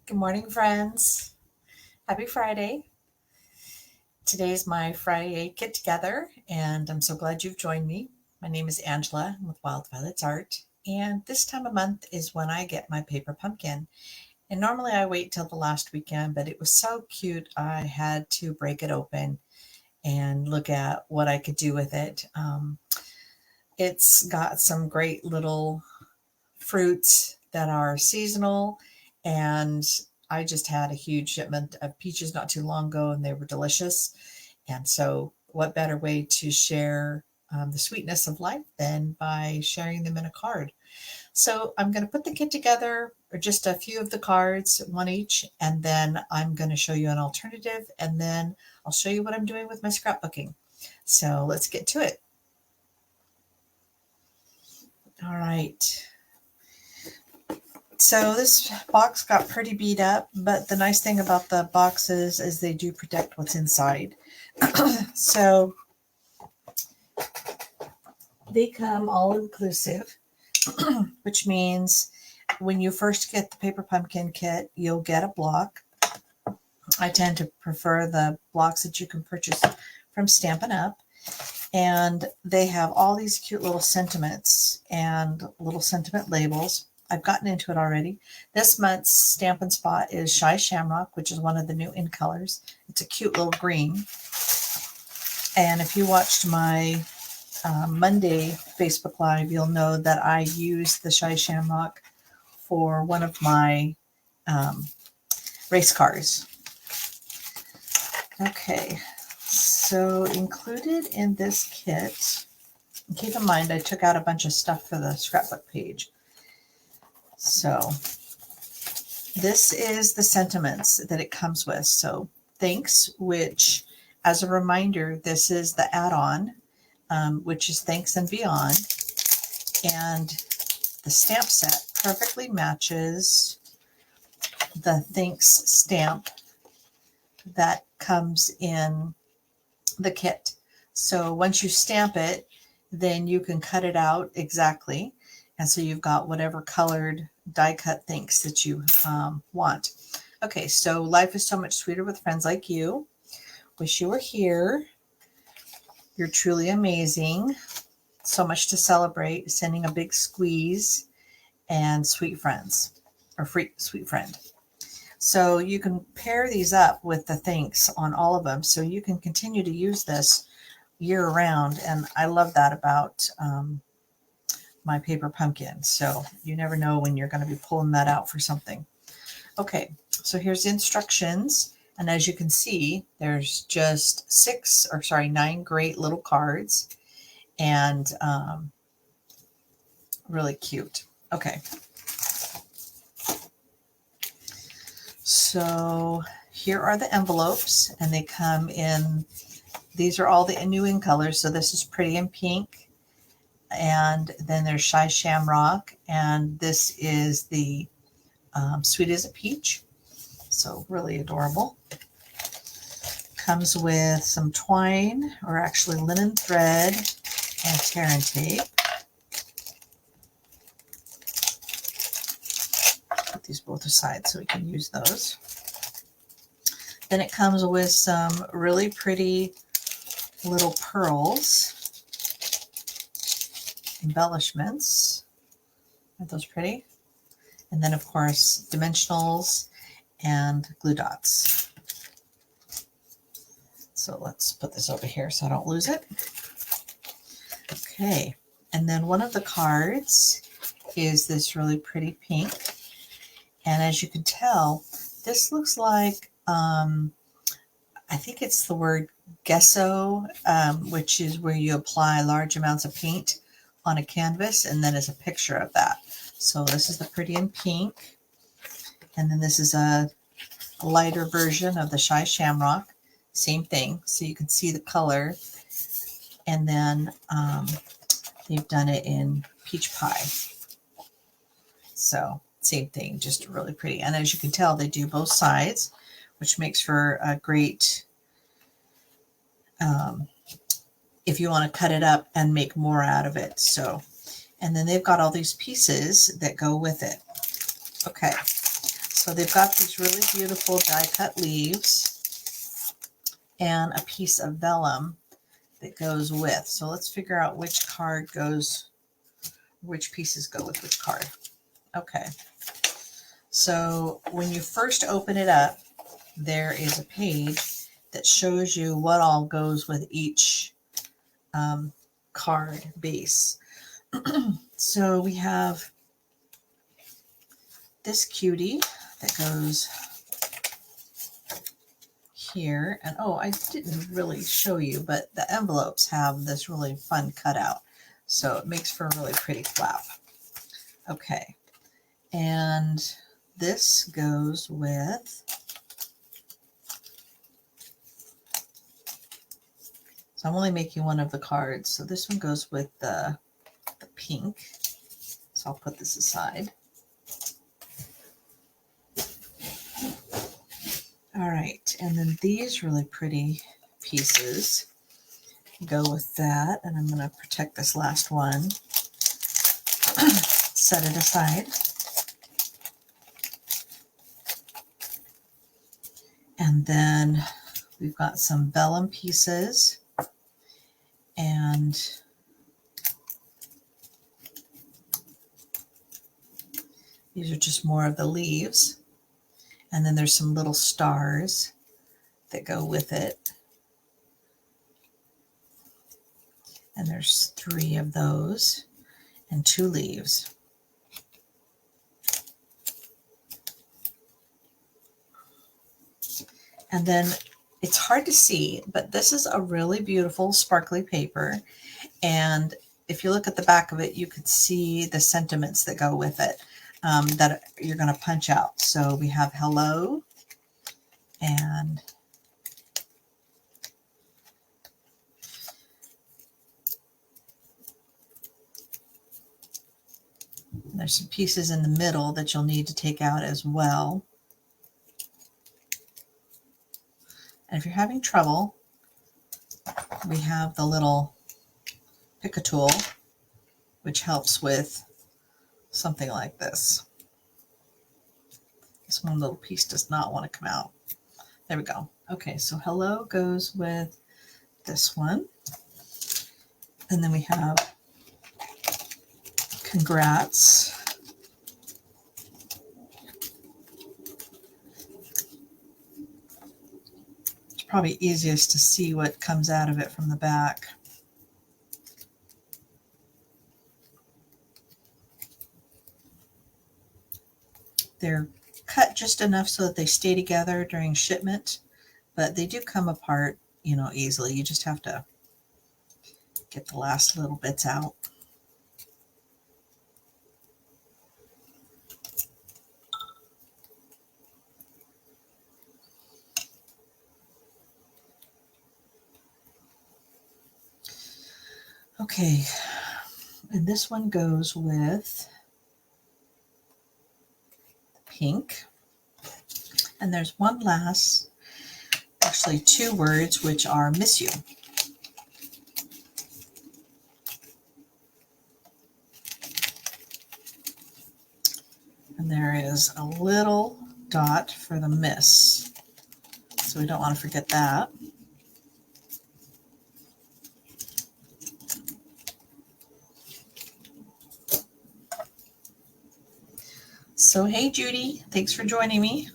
Good morning, friends. Happy Friday. Today's my Fri-Yay get together, and I'm so glad you've joined me. My name is Angela with Wild Violets Art, and this time of month is when I get my paper pumpkin. And normally I wait till the last weekend, but it was so cute I had to break it open and look at what I could do with it. It's got some great little fruits that are seasonal, and I just had a huge shipment of peaches not too long ago, and they were delicious. And so, what better way to share the sweetness of life than by sharing them in a card? So, I'm going to put the kit together, or just a few of the cards, one each, and then I'm going to show you an alternative, and then I'll show you what I'm doing with my scrapbooking. So, let's get to it. All right. So this box got pretty beat up, but the nice thing about the boxes is they do protect what's inside. So they come all inclusive, which means when you first get the paper pumpkin kit, you'll get a block. I tend to prefer the blocks that you can purchase from Stampin' Up. And they have all these cute little sentiments and little sentiment labels. I've gotten into it already. This month's Stampin' Spot is Shy Shamrock, which is one of the new in colors. It's a cute little green. And if you watched my Monday Facebook Live, you'll know that I used the Shy Shamrock for one of my race cars. Okay, so included in this kit, keep in mind I took out a bunch of stuff for the scrapbook page. So this is the sentiments that it comes with. So thanks, which as a reminder, this is the add-on, which is thanks and beyond. And the stamp set perfectly matches the thanks stamp that comes in the kit. So once you stamp it, then you can cut it out exactly. And so you've got whatever colored die cut thanks that you want. Okay, so life is so much sweeter with friends like you. Wish you were here. You're truly amazing. So much to celebrate. Sending a big squeeze and sweet friends, or sweet friend. So you can pair these up with the thanks on all of them. So you can continue to use this year round. And I love that about my paper pumpkin. So you never know when you're going to be pulling that out for something. Okay, so here's the instructions. And as you can see, there's just 9 great little cards, and really cute. Okay. So here are the envelopes, and they come in, these are all the new in colors. So this is Pretty in Pink, and then there's Shy Shamrock, and this is the Sweet as a Peach. So really adorable. Comes with some twine, or actually linen thread, and tear and tape. Put these both aside so we can use those. Then it comes with some really pretty little pearls, embellishments. Aren't those pretty? And then, of course, dimensionals and glue dots. So let's put this over here so I don't lose it. Okay, and then one of the cards is this really pretty pink. And as you can tell, this looks like, I think it's the word gesso, which is where you apply large amounts of paint on a canvas, and then is a picture of that. So this is the Pretty in Pink. And then this is a lighter version of the Shy Shamrock. Same thing. So you can see the color. And then they've done it in Peach Pie. So same thing, just really pretty. And as you can tell, they do both sides, which makes for a great, if you want to cut it up and make more out of it. So, and then they've got all these pieces that go with it. Okay, So they've got these really beautiful die cut leaves and a piece of vellum that goes with. So let's figure out which card goes, which pieces go with which card. Okay. So when you first open it up, there is a page that shows you what all goes with each card base. So we have this cutie that goes here. And oh, I didn't really show you, but the envelopes have this really fun cutout. So it makes for a really pretty flap. Okay. And this goes with, so I'm only making one of the cards. So this one goes with the pink. So I'll put this aside. All right, and then these really pretty pieces go with that. And I'm going to protect this last one. Set it aside. And then we've got some vellum pieces. And these are just more of the leaves. And then there's some little stars that go with it. And there's 3 of those and 2 leaves. And then it's hard to see, but this is a really beautiful sparkly paper. And if you look at the back of it, you could see the sentiments that go with it that you're going to punch out. So we have hello, and there's some pieces in the middle that you'll need to take out as well. And if you're having trouble, we have the little pick a tool, which helps with something like this. This one little piece does not want to come out. There we go. Okay, so hello goes with this one. And then we have congrats. It's probably easiest to see what comes out of it from the back. They're cut just enough so that they stay together during shipment, but they do come apart, you know, easily. You just have to get the last little bits out. Okay, and this one goes with pink. And there's one last, actually 2 words, which are miss you. And there is a little dot for the miss. So we don't want to forget that. So hey Judy, thanks for joining me.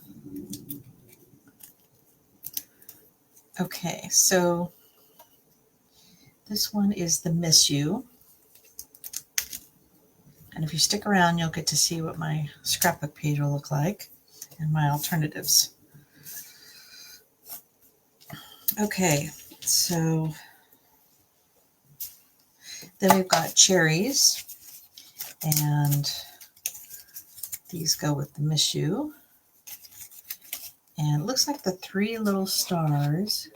Okay, so this one is the miss you. And if you stick around, you'll get to see what my scrapbook page will look like and my alternatives. Okay, so then we've got cherries, and these go with the miss you. And it looks like the 3 little stars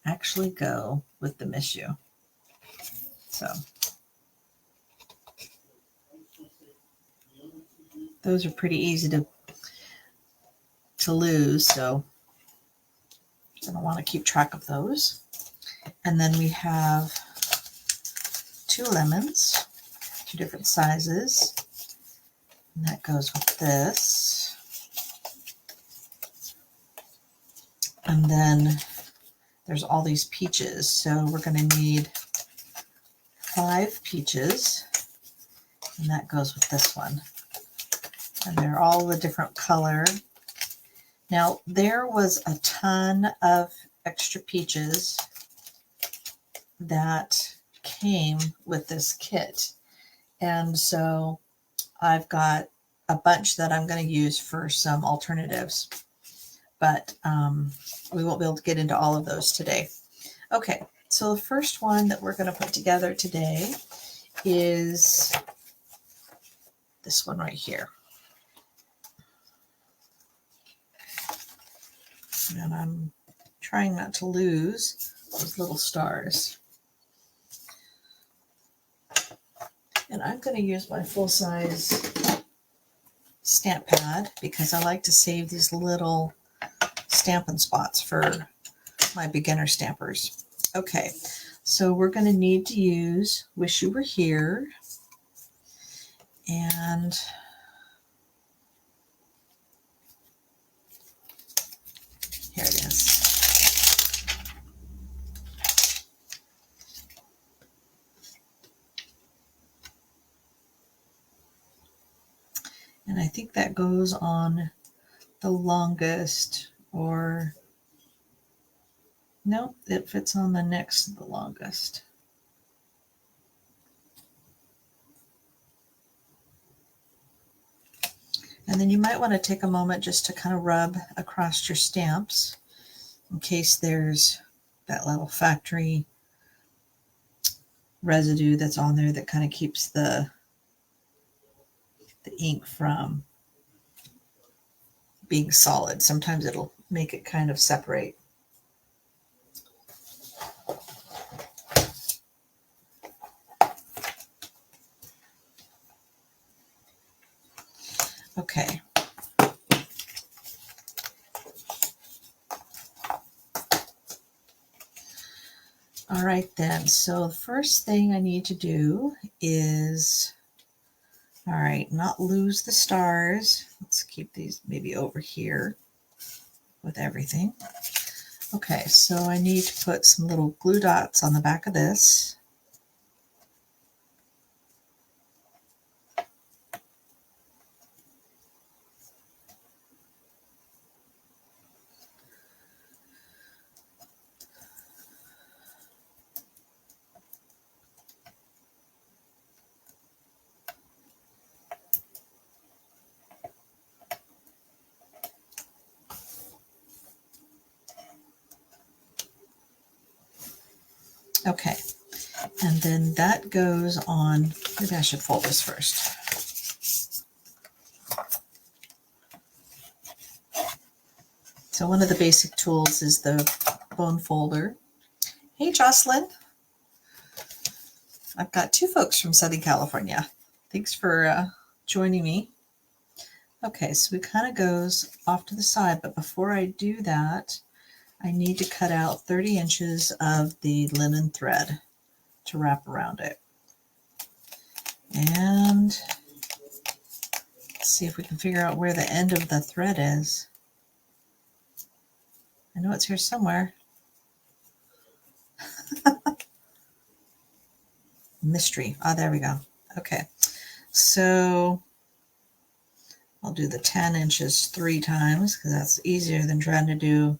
actually go with the miss you. So those are pretty easy to lose, so I don't want to keep track of those. And then we have 2 lemons, 2 different sizes. And that goes with this. And then there's all these peaches. So we're going to need 5 peaches. And that goes with this one. And they're all the different color. Now, there was a ton of extra peaches that came with this kit. And so I've got a bunch that I'm going to use for some alternatives. But we won't be able to get into all of those today. Okay, so the first one that we're going to put together today is this one right here. And I'm trying not to lose those little stars. And I'm going to use my full-size stamp pad because I like to save these little stamping spots for my beginner stampers. Okay, so we're going to need to use Wish You Were Here. And here it is. And I think that goes on the longest, or no, it fits on the next to the longest. And then you might want to take a moment just to kind of rub across your stamps in case there's that little factory residue that's on there that kind of keeps the ink from being solid. Sometimes it'll make it kind of separate. Okay. All right then, so the first thing I need to do is, all right, not lose the stars. Let's keep these maybe over here with everything. Okay, so I need to put some little glue dots on the back of this. Okay, and then that goes on, maybe I should fold this first. So one of the basic tools is the bone folder. Hey, Jocelyn. I've got 2 folks from Southern California. Thanks for joining me. Okay, so it kind of goes off to the side, but before I do that, I need to cut out 30 inches of the linen thread to wrap around it. And let's see if we can figure out where the end of the thread is. I know it's here somewhere. Mystery. Oh, there we go. Okay, so I'll do the 10 inches 3 times because that's easier than trying to do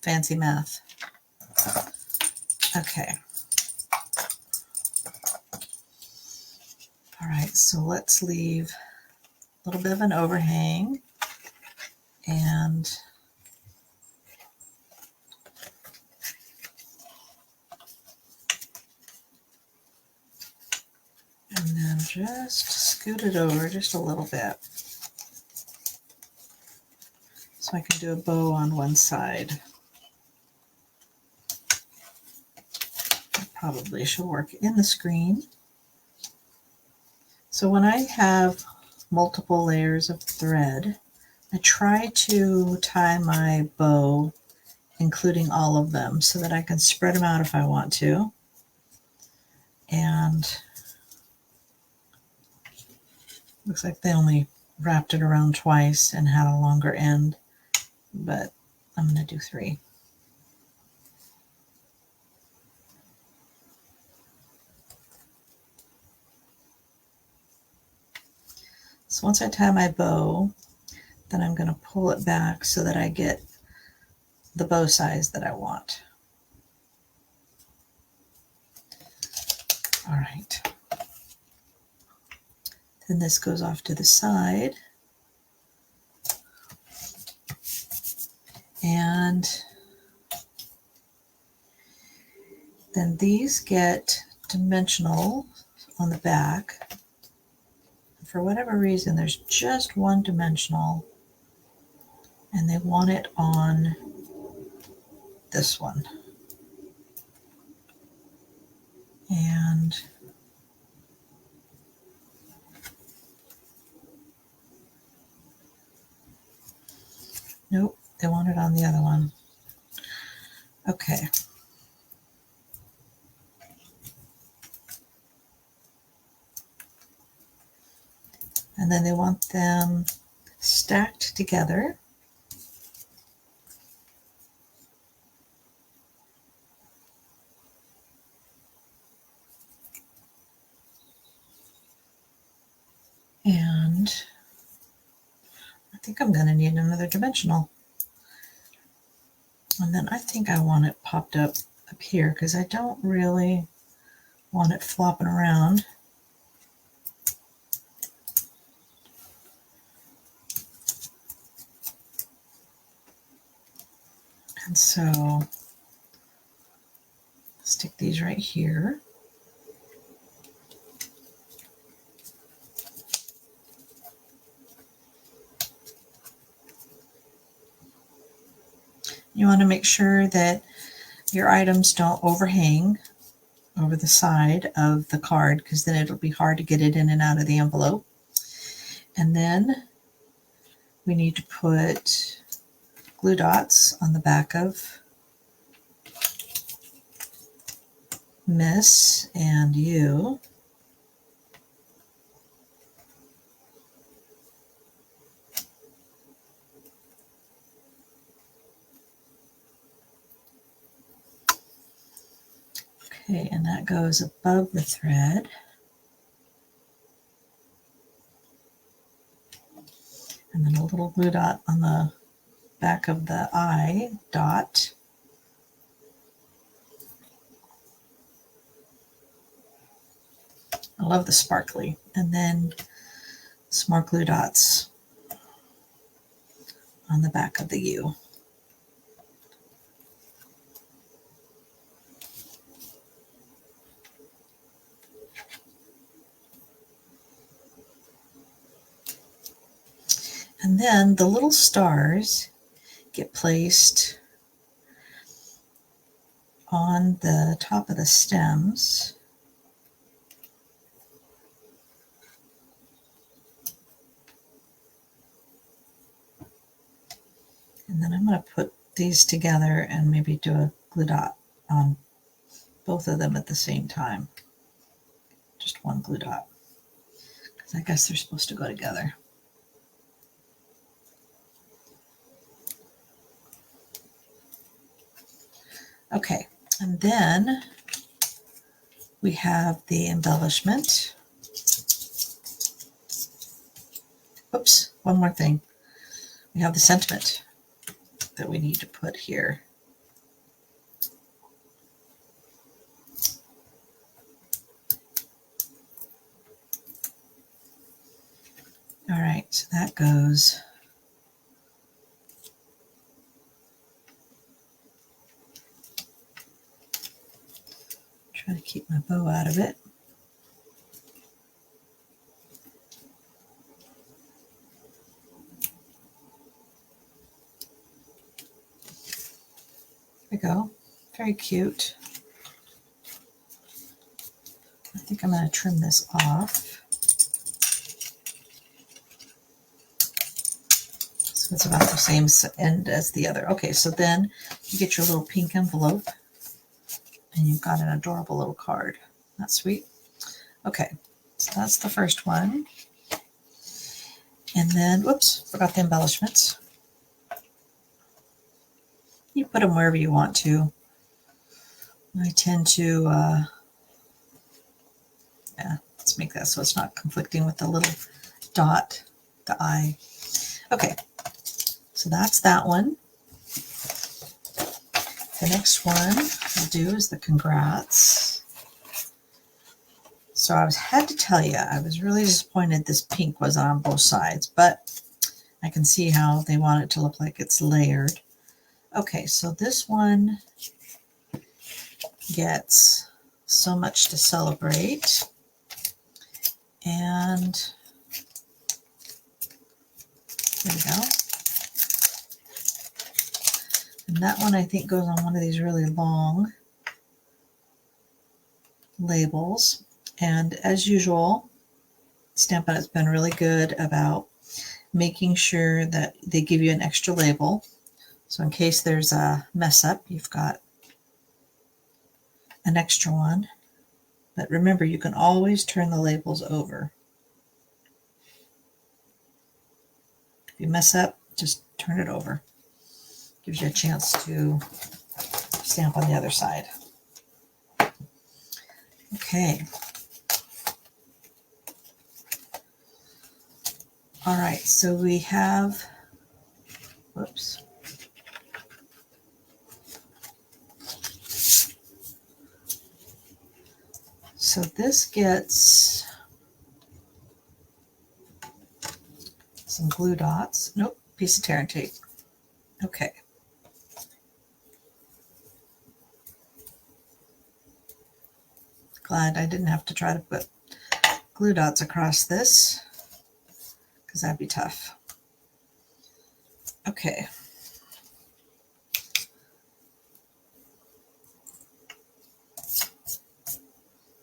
fancy math. Okay. All right, so let's leave a little bit of an overhang and then just scoot it over just a little bit so I can do a bow on one side. That probably should work in the screen. So when I have multiple layers of thread, I try to tie my bow, including all of them, so that I can spread them out if I want to. And looks like they only wrapped it around twice and had a longer end. but I'm going to do 3. So once I tie my bow, then I'm going to pull it back so that I get the bow size that I want. All right. Then this goes off to the side. And then these get dimensional on the back. For whatever reason, there's just one dimensional, and they want it on this one. And nope, they want it on the other one. Okay. And then they want them stacked together. And I think I'm going to need another dimensional. And then I think I want it popped up here because I don't really want it flopping around. And so stick these right here. You want to make sure that your items don't overhang over the side of the card, because then it'll be hard to get it in and out of the envelope. And then we need to put glue dots on the back of Miss and You. Okay, and that goes above the thread. And then a little glue dot on the back of the eye dot. I love the sparkly. And then some more glue dots on the back of the U. And then the little stars get placed on the top of the stems. And then I'm going to put these together and maybe do a glue dot on both of them at the same time. Just one glue dot, because I guess they're supposed to go together. Okay, and then we have the embellishment. Oops, one more thing. We have the sentiment that we need to put here. All right, so that goes try to keep my bow out of it. There we go. Very cute. I think I'm going to trim this off. So it's about the same end as the other. Okay, so then you get your little pink envelope and you've got an adorable little card. That's sweet. Okay, so that's the first one. And then, whoops, forgot the embellishments. You put them wherever you want to. I tend to, yeah, let's make that so it's not conflicting with the little dot, the eye. Okay, so that's that one. The next one I'll do is the congrats. So I had to tell you, I was really disappointed this pink wasn't on both sides, but I can see how they want it to look like it's layered. Okay, so this one gets so much to celebrate. And there we go. And that one I think goes on one of these really long labels. And as usual, Stampin' Up's been really good about making sure that they give you an extra label. So in case there's a mess up, you've got an extra one. But remember, you can always turn the labels over. If you mess up, just turn it over. Gives you a chance to stamp on the other side. Okay. All right, so we have, whoops. So this gets some glue dots. Nope, piece of tear and tape. Okay. Glad I didn't have to try to put glue dots across this, because that'd be tough. Okay.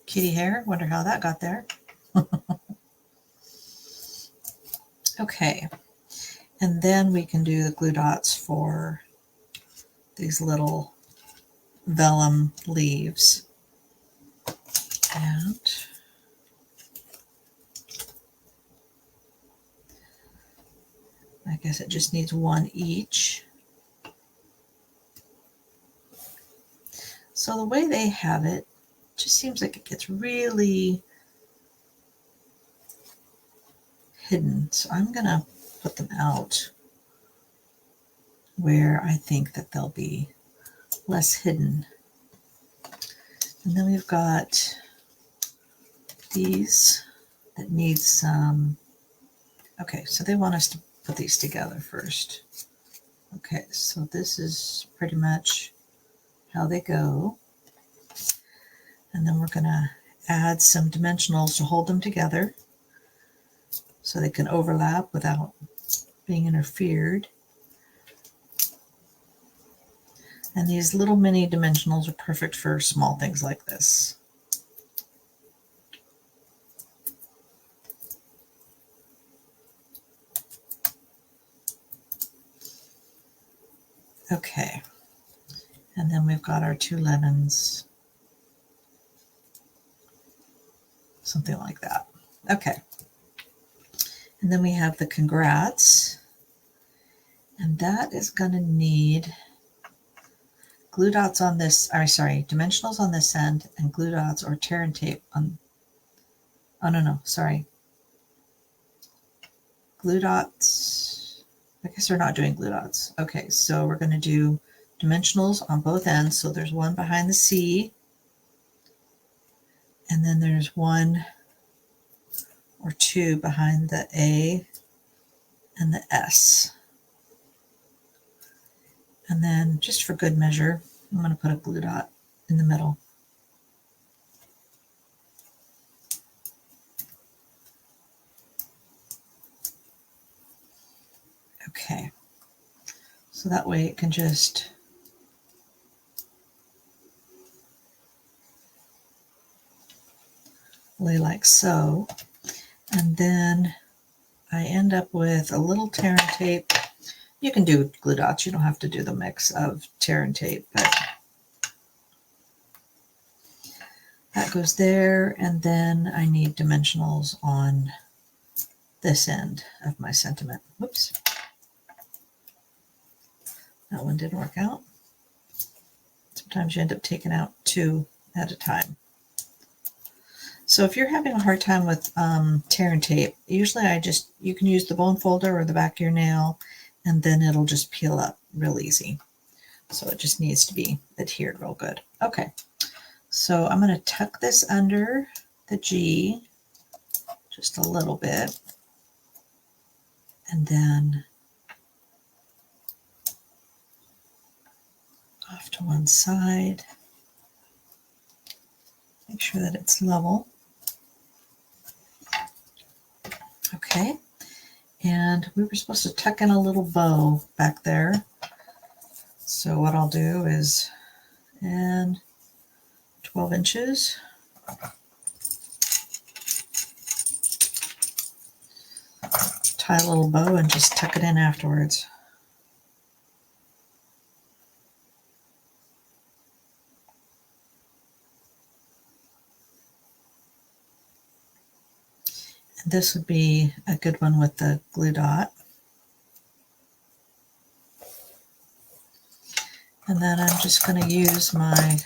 Kitty hair, wonder how that got there. Okay, and then we can do the glue dots for these little vellum leaves. And I guess it just needs one each. So the way they have it just seems like it gets really hidden. So I'm gonna put them out where I think that they'll be less hidden. And then we've got these that need some, okay, so they want us to put these together first. Okay, so this is pretty much how they go. And then we're gonna add some dimensionals to hold them together so they can overlap without being interfered. And these little mini dimensionals are perfect for small things like this. Okay, and then we've got our two lemons, something like that. Okay, and then we have the congrats, and that is going to need glue dots on this, or sorry, dimensionals on this end, and glue dots or tear and tape on, oh no, sorry. Glue dots, I guess we're not doing glue dots. Okay, so we're going to do dimensionals on both ends. So there's one behind the C, and then there's one or two behind the A and the S. And then just for good measure, I'm going to put a glue dot in the middle. Okay, so that way it can just lay like so. And then I end up with a little tear and tape. You can do glue dots, you don't have to do the mix of tear and tape, but that goes there. And then I need dimensionals on this end of my sentiment. Whoops. That one didn't work out. Sometimes you end up taking out 2 at a time. So if you're having a hard time with tear and tape, usually you can use the bone folder or the back of your nail, and then it'll just peel up real easy. So it just needs to be adhered real good. Okay, so I'm going to tuck this under the G just a little bit, and then off to one side. Make sure that it's level. Okay, and we were supposed to tuck in a little bow back there. So what I'll do is, and 12 inches. Tie a little bow and just tuck it in afterwards. And this would be a good one with the glue dot. And then I'm just going to use my,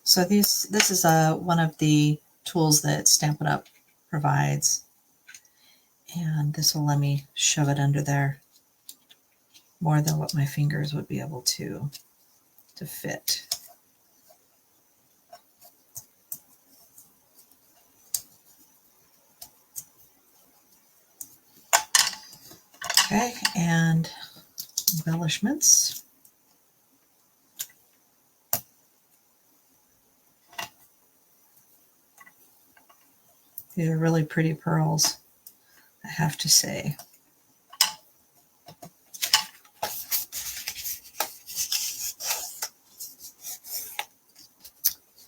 so this is one of the tools that Stampin' Up! Provides. And this will let me shove it under there more than what my fingers would be able to fit. Okay, and embellishments. These are really pretty pearls, I have to say.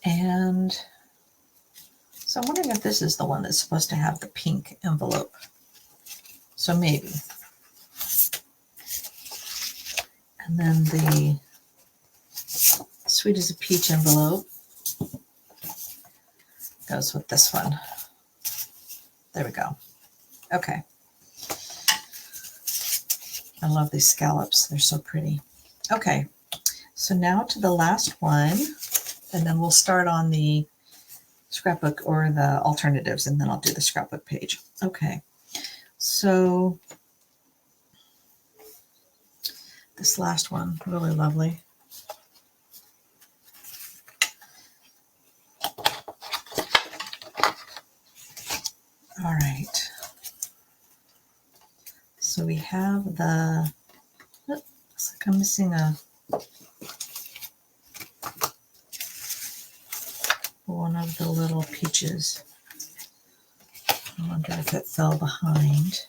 And so I'm wondering if this is the one that's supposed to have the pink envelope. So maybe. And then the Sweet as a Peach envelope goes with this one. There we go. Okay. I love these scallops. They're so pretty. Okay. So now to the last one, and then we'll start on the scrapbook or the alternatives, and then I'll do the scrapbook page. Okay. So this last one, really lovely. All right. So we have the, looks like I'm missing one of the little peaches. I wonder if it fell behind.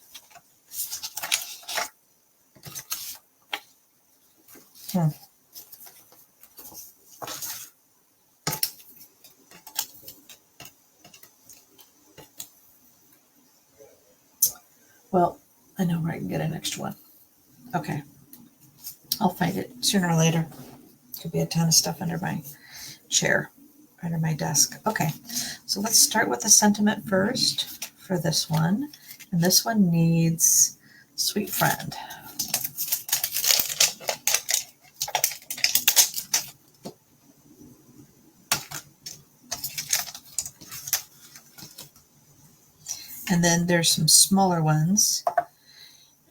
Well, I know where I can get an extra one. Okay. I'll find it sooner or later. Could be a ton of stuff under my chair, under my desk. Okay, so let's start with the sentiment first for this one. And this one needs Sweet Friend. And then there's some smaller ones.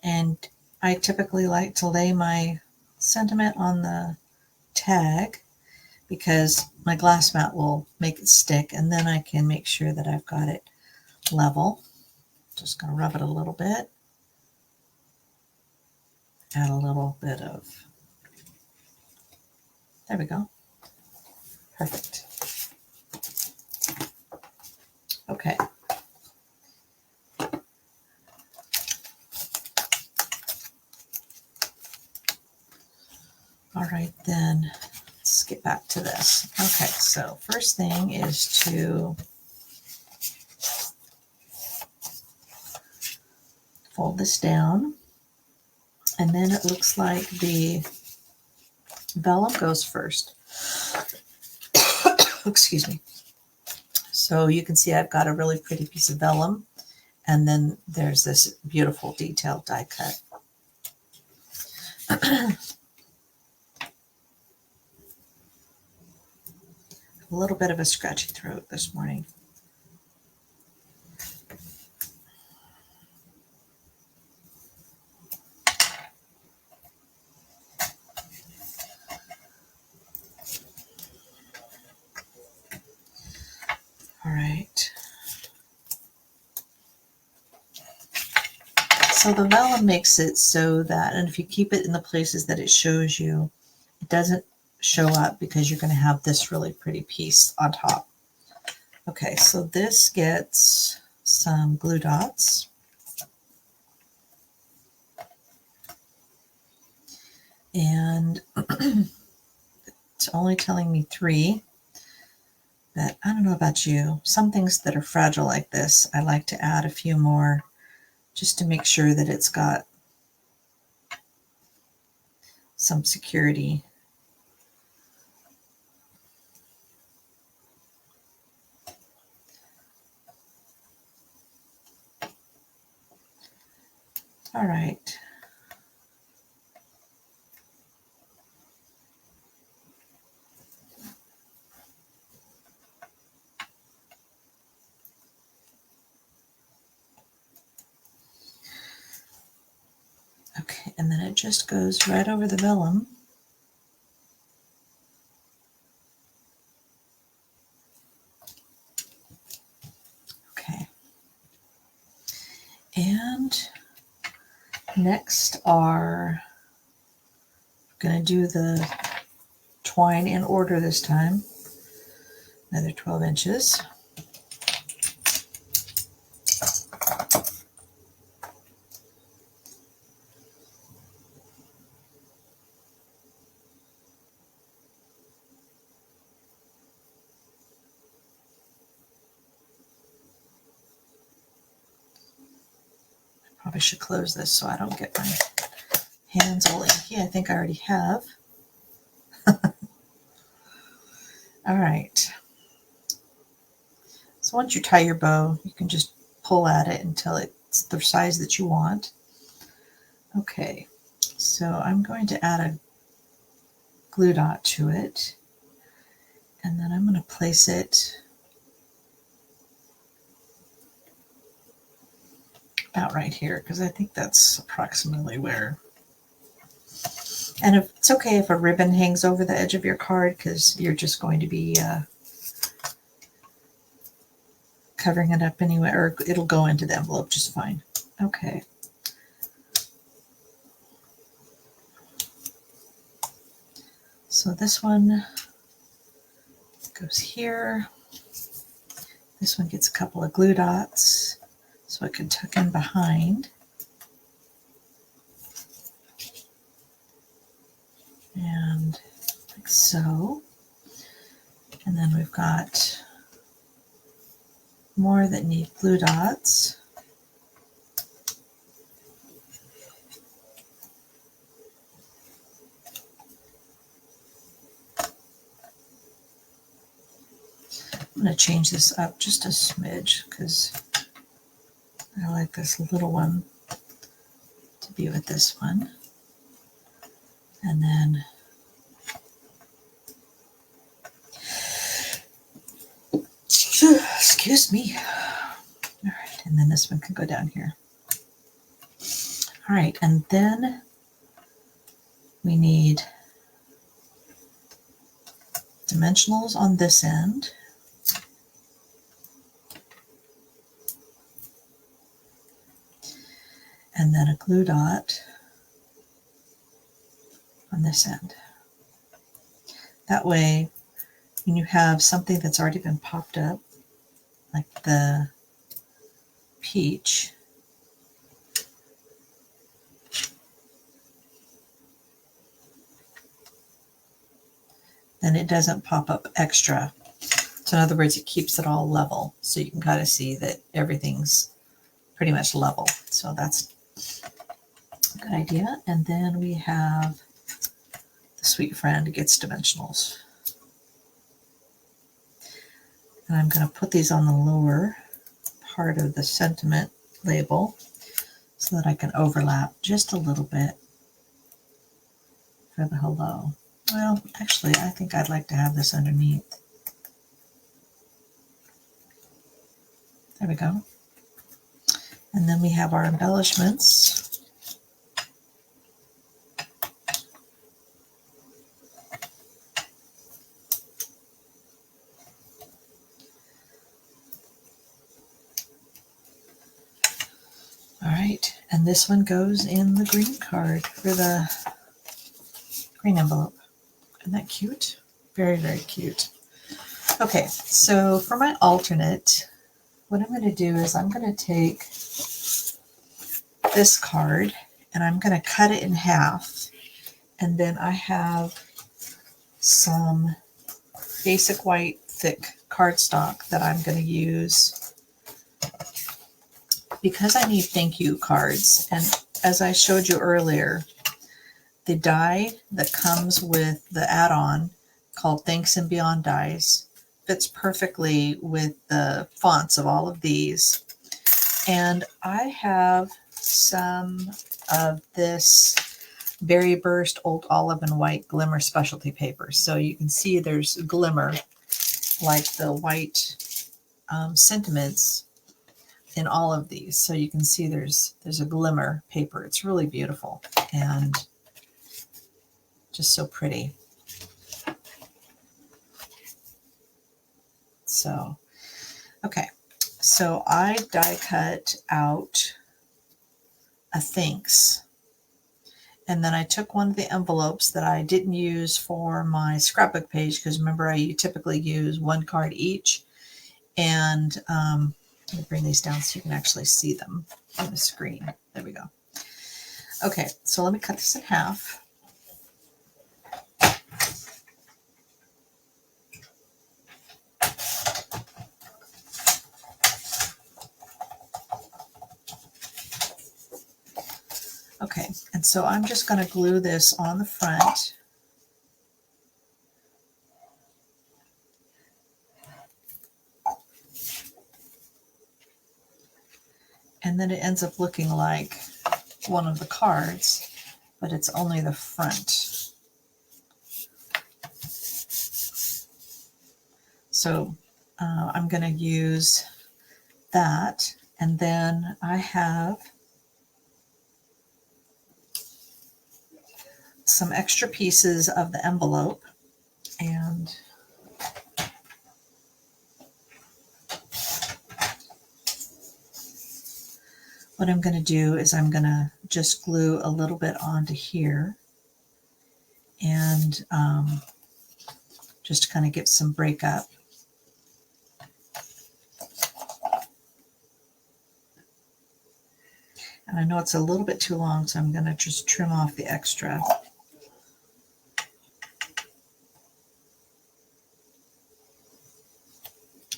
And I typically like to lay my sentiment on the tag because my glass mat will make it stick, and then I can make sure that I've got it level. Just going to rub it a little bit. Add a little bit of, there we go. Perfect. Okay. All right, then let's get back to this. Okay, so first thing is to fold this down, and then it looks like the vellum goes first. Excuse me. So you can see I've got a really pretty piece of vellum, and then there's this beautiful detailed die cut. A little bit of a scratchy throat this morning. All right. So the vellum makes it so that, and if you keep it in the places that it shows you, it doesn't show up because you're going to have this really pretty piece on top. Okay, so this gets some glue dots. And it's only telling me 3. But I don't know about you. Some things that are fragile like this, I like to add a few more just to make sure that it's got some security. All right. Okay, and then it just goes right over the vellum. Okay. And next are going to do the twine in order this time. Another 12 inches. Probably should close this so I don't get my hands all inky. I think I already have. All right. So once you tie your bow, you can just pull at it until it's the size that you want. Okay, so I'm going to add a glue dot to it, and then I'm going to place it about right here because I think that's approximately where. And if it's okay if a ribbon hangs over the edge of your card because you're just going to be covering it up anyway, or it'll go into the envelope just fine. Okay. So this one goes here. This one gets a couple of glue dots so it can tuck in behind. And like so. And then we've got more that need glue dots. I'm going to change this up just a smidge because I like this little one to be with this one. And then excuse me. All right, and then this one can go down here. All right, and then we need dimensionals on this end. And then a glue dot on this end. That way, when you have something that's already been popped up, like the peach, then it doesn't pop up extra. So in other words, it keeps it all level. So you can kind of see that everything's pretty much level. So that's a good idea. And then we have the sweet friend gets dimensionals. And I'm going to put these on the lower part of the sentiment label so that I can overlap just a little bit. for the hello. Well, actually, I think I'd like to have this underneath. There we go. And then we have our embellishments. All right, and this one goes in the green card for the green envelope. Isn't that cute? Very, very cute. Okay, so for my alternate, what I'm going to do is I'm going to take this card and I'm going to cut it in half. And then I have some basic white thick cardstock that I'm going to use because I need thank you cards. And as I showed you earlier, the die that comes with the add-on called Thanks and Beyond dies fits perfectly with the fonts of all of these. And I have some of this Berry Burst Old Olive and White Glimmer Specialty Paper. So you can see there's glimmer like the white sentiments in all of these. So you can see there's a glimmer paper. It's really beautiful and just so pretty. So, okay. So I die cut out a thanks. And then I took one of the envelopes that I didn't use for my scrapbook page, because remember I typically use one card each. And let me bring these down so you can actually see them on the screen. There we go. Okay, so let me cut this in half. Okay, and so I'm just going to glue this on the front. And then it ends up looking like one of the cards, but it's only the front. So I'm going to use that, and then I have some extra pieces of the envelope, and what I'm going to do is I'm going to just glue a little bit onto here and just kind of give some breakup. And I know it's a little bit too long, so I'm going to just trim off the extra.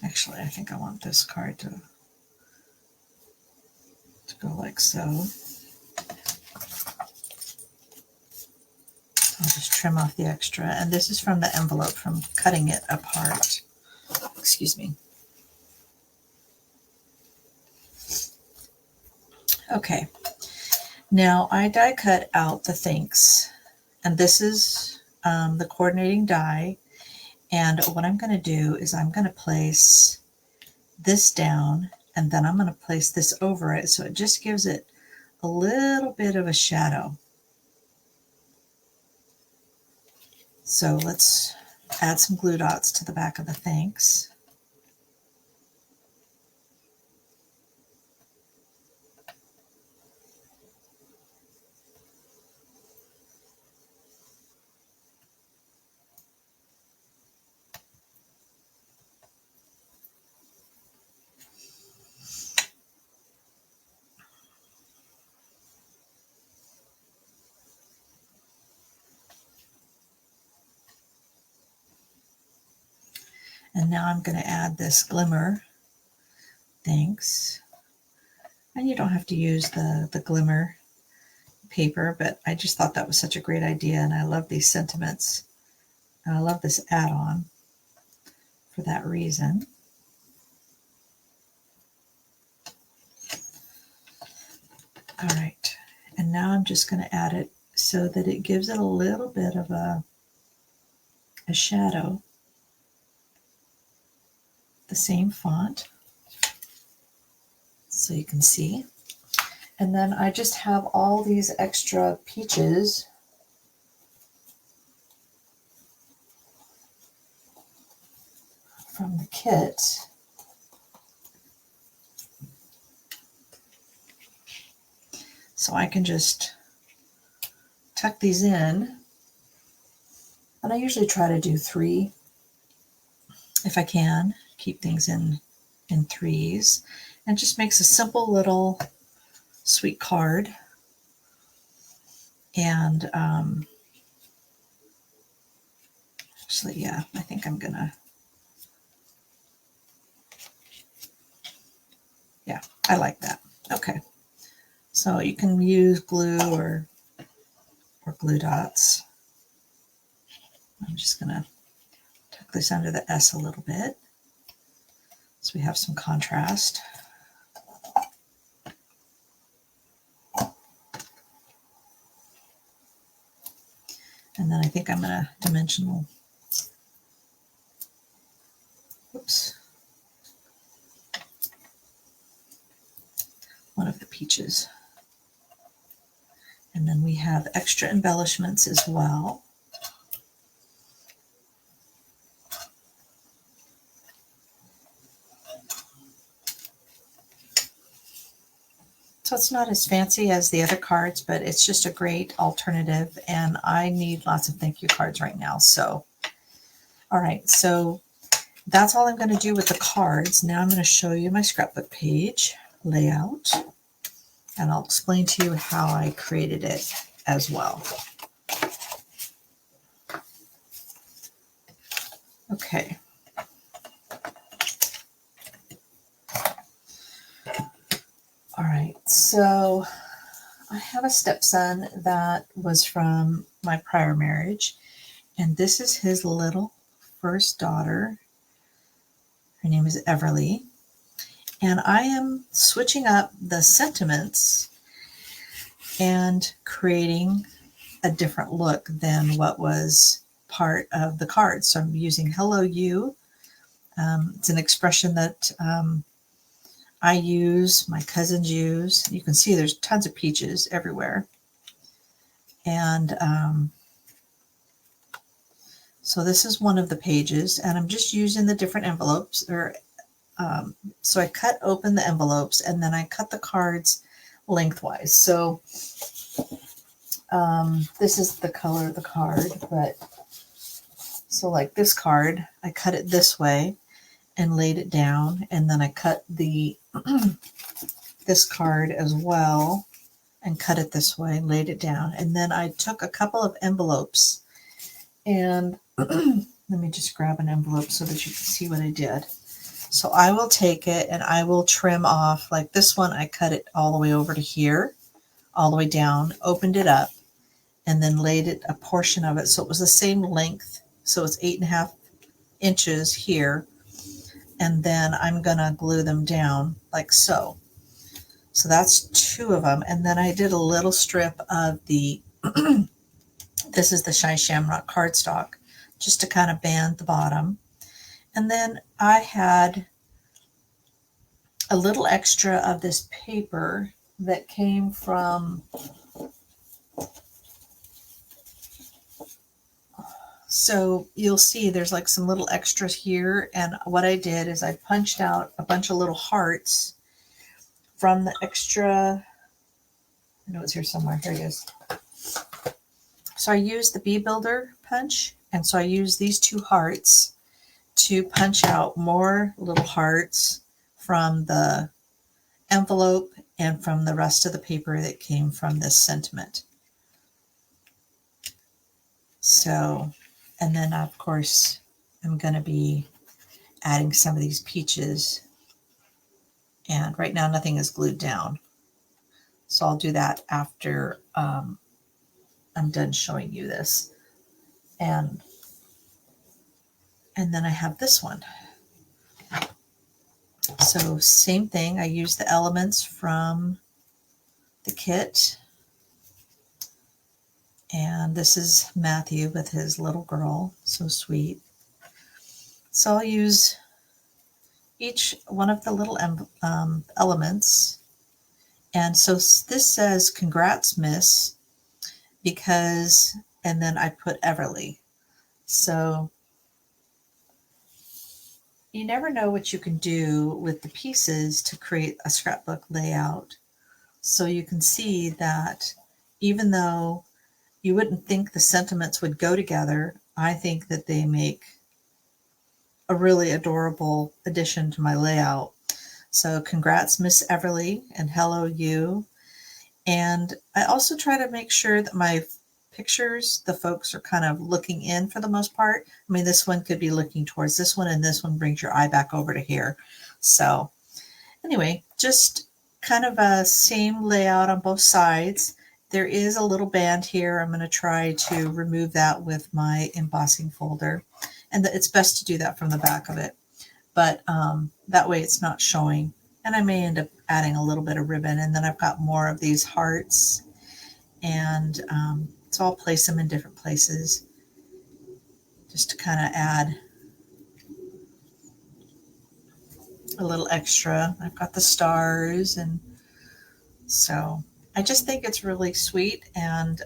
Actually, I think I want this card to go like so. I'll just trim off the extra. And this is from the envelope from cutting it apart. Excuse me. Okay. Now I die cut out the thanks. And this is the coordinating die. And what I'm going to do is I'm going to place this down, and then I'm going to place this over it, so it just gives it a little bit of a shadow. So let's add some glue dots to the back of the thanks. And now I'm going to add this glimmer thanks. And you don't have to use the glimmer paper, but I just thought that was such a great idea, and I love these sentiments. And I love this add-on for that reason. All right, and now I'm just going to add it so that it gives it a little bit of a shadow. The same font, so you can see. And then I just have all these extra peaches from the kit. So I can just tuck these in. And I usually try to do 3 if I can, keep things in 3s. And it just makes a simple little sweet card. And actually, yeah, I think I'm gonna, yeah, I like that. Okay, so you can use glue or glue dots. I'm just gonna tuck this under the S a little bit so we have some contrast. And then I think I'm gonna dimensional, whoops, one of the peaches. And then we have extra embellishments as well. So it's not as fancy as the other cards, but it's just a great alternative. And I need lots of thank you cards right now. So, all right, so that's all I'm going to do with the cards. Now I'm going to show you my scrapbook page layout, and I'll explain to you how I created it as well. Okay. All right, so I have a stepson that was from my prior marriage, and this is his little first daughter. Her name is Everly, and I am switching up the sentiments and creating a different look than what was part of the card. So I'm using Hello You. It's an expression that I use, my cousins use. You can see there's tons of peaches everywhere. And so this is one of the pages, and I'm just using the different envelopes. So I cut open the envelopes, and then I cut the cards lengthwise. So this is the color of the card, but so like this card, I cut it this way and laid it down, and then I cut the this card as well and cut it this way, laid it down, and then I took a couple of envelopes, and let me just grab an envelope so that you can see what I did. So I will take it and I will trim off, like this one, I cut it all the way over to here, all the way down, opened it up, and then laid it, a portion of it, so it was the same length, so it's 8.5 inches here, and then I'm gonna glue them down like so. So that's 2 of them, and then I did a little strip of the this is the Shy Shamrock cardstock, just to kind of band the bottom. And then I had a little extra of this paper that came from, so you'll see there's like some little extras here, and what I did is I punched out a bunch of little hearts from the extra, I know it's here somewhere, here it is. So I used the Bee Builder punch, and so I used these 2 hearts to punch out more little hearts from the envelope and from the rest of the paper that came from this sentiment. So, and then of course, I'm going to be adding some of these peaches, and right now nothing is glued down. So I'll do that after I'm done showing you this. And then I have this one. So same thing, I use the elements from the kit, And this is Matthew with his little girl. So sweet. So I'll use each one of the little elements. And so this says, "Congrats, Miss," because, and then I put Everly. So you never know what you can do with the pieces to create a scrapbook layout. So you can see that even though you wouldn't think the sentiments would go together, I think that they make a really adorable addition to my layout. So congrats, Miss Everly, and hello, you. And I also try to make sure that my pictures, the folks are kind of looking in for the most part. I mean, this one could be looking towards this one, and this one brings your eye back over to here. So anyway, just kind of a same layout on both sides. There is a little band here. I'm going to try to remove that with my embossing folder. And it's best to do that from the back of it. But that way it's not showing. And I may end up adding a little bit of ribbon. And then I've got more of these hearts. And so I'll place them in different places just to kind of add a little extra. I've got the stars, and so I just think it's really sweet and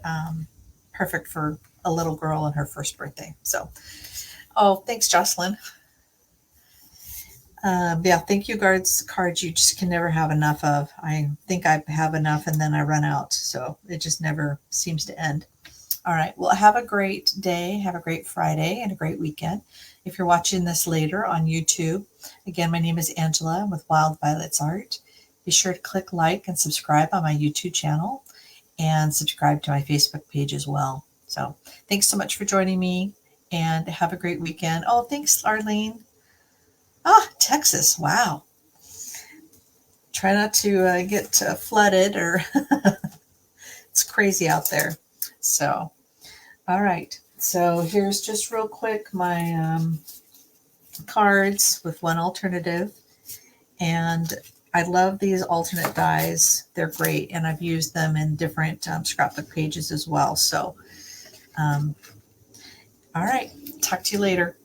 perfect for a little girl on her first birthday. So, oh, thanks, Jocelyn. Yeah, thank you cards you just can never have enough of. I think I have enough and then I run out. So it just never seems to end. All right. Well, have a great day. Have a great Friday and a great weekend. If you're watching this later on YouTube, again, my name is Angela with Wild Violets Art. Be sure to click like and subscribe on my YouTube channel and subscribe to my Facebook page as well. So thanks so much for joining me and have a great weekend. Oh, thanks, Arlene. Ah, Texas. Wow. Try not to get flooded or it's crazy out there. So, all right. So here's just real quick my cards with one alternative. And I love these alternate dies. They're great. And I've used them in different scrapbook pages as well. So, all right. Talk to you later.